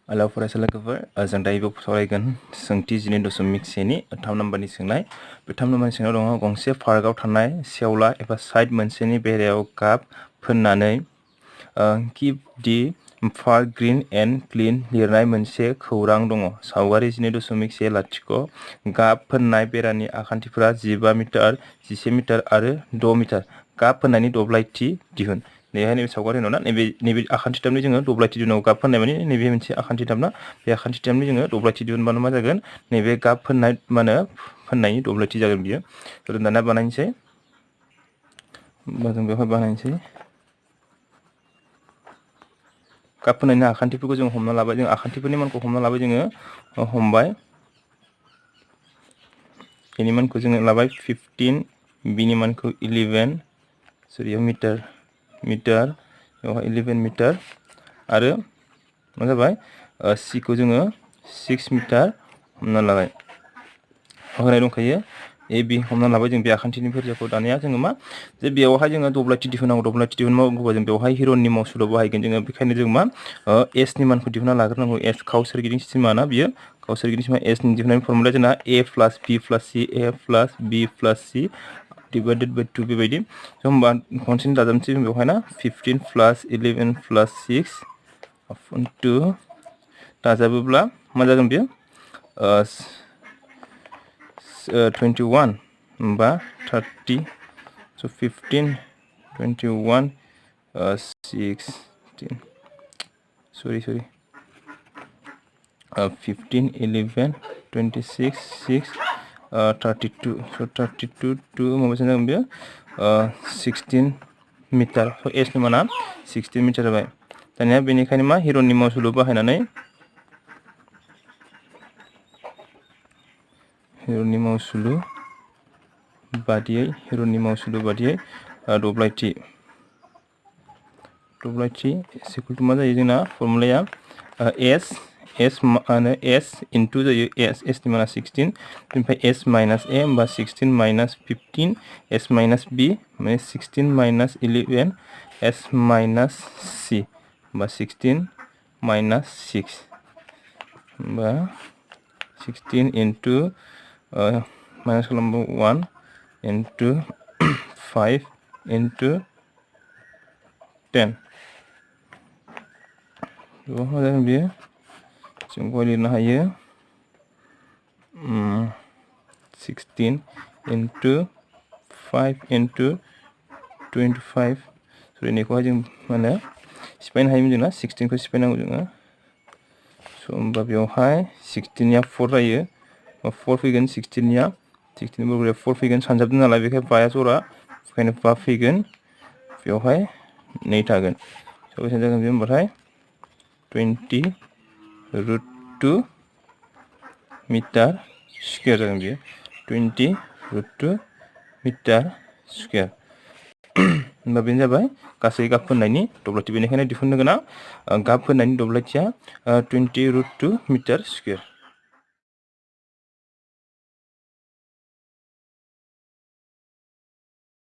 हेल' फरायसालिफोर जों दायो सावरायगोन सोंथि 12.1 नि 3 नम्बरनि सोंनाय बे 3 नम्बरनि सोंनायाव दङ गंसे पार्कआव थानाय सेवला एबा साइड मोनसेनि बेरायाव गाब फोननानै keep the park green and clean लिरनाय मोनसे खौरां दङ। सावगारि 12.10 गाब फोननाय बेरानि आखान्थिफोरा 15 मिटार 11 मिटार आरो 6 मिटार गाब फोननायनि दब्लायथि दिहुन। नैबे सावगारि होनो ना नैबे आखान्थिथामनि जोङो दब्लायथि दिहुनांगौ। गाब फोननाय माने नैबे मोनसे आखान्थिथामना बे आखान्थिथामनि जोङो दब्लायथि दिहुनबानो मा जागोन नैबे गाब फोननाय मा होनो फोननायनि दब्लायथि जागोन बियो। जों दाना बानायनोसै जों बेवहाय बानायनोसै गाब फोननायनि आखान्थिफोरखौ जों हमना लाबाय। जों आखान्थिफोरनि मानखौ हमना लाबाय। जोङो हमबाय बेनि मानखौ जोङो लाबाय 15 बिनि मानखौ 11 सरि मिटार बेवहाय 11 मिटार आरो मा जाबाय सि खौ जोङो 6 मिटार हमना लाबाय। होनाय दंखायो ए बि हमना लाबाय। जों बे आखान्थिनि फोरजाखौ दानिया जोङो मा जे बेयावहाय जोङो दब्लायथि दिहुननांगौ। दब्लायथि दिहुननांगौबा जों बेवहाय हिरननि मावसुलाव बाहायगोन। जोङो बेखायनो जों मा एस नि मानखौ दिहुनना लाग्रोनांगौ। एस खाव सोरगिदिं सिमा ना बियो खाव सोरगिदिं सिमा एस नि दिहुननायनि फर्मुलाया जोंना a plus b plus c a plus b plus c divided by 2 बेबायदि। होमबा खनसेनो दाजाबनोसै जों बेवहाय ना 15 प्लास 11 प्लास 6 अपॉन 2 दाजाबोब्ला मा जागोन बेयो 21 बा 30 so 15 21 16 sorry 15 11 26 6 32 so 32 2 माबा जागोन बेयो 16 मिटार एस नि माना 16 मिटार जाबाय। दानिया बेनिखायनो मा हिरननि मावसुलु बाहायनानै हिरननि मावसुलु बादियै दब्लायथि इक्वल टु मा जायो जोंना फर्मुलाया एस माने एस इनटु जायो एस नि माना 16 ओमफ्राय एस माइनास ए होमबा 16 माइनास 15 एस माइनास बि माने 16 माइनास 11 एस माइनास सि होमबा 16 माइनास 6 होमबा 16 इनटु माइनास खालामबा 1 इनटु 5 इनटु 10 मा जागोन बेयो जों गय लिरनो हायो 16 इनटु 5 इनटु 25 सरि नैखौहाय जों मा होनो सिफायनो हायोमोन जोंना 16 खौ सिफायनांगौ जोङो स' होमबा बेवहाय 16 निया 4 जायो 4 फैगोन 16 निया 16 बरोबर 4 फैगोन सानजाबदों नालाय बेखायनो बाया जरा बेखायनो 5 फैगोन बेवहाय 2 थागोन स' बेसेबां जागोन बे होमबाथाय 20√2 मिटार स्कुवेर जागोन बेयो 20√2 मिटार स्कुवेर होमबा बेनो जाबाय गासै गाब फोननायनि दब्लायथि। बेनिखायनो दिहुननो गोनां गाब फोननायनि दब्लायथिया 20√2 मिटार स्कुवेर।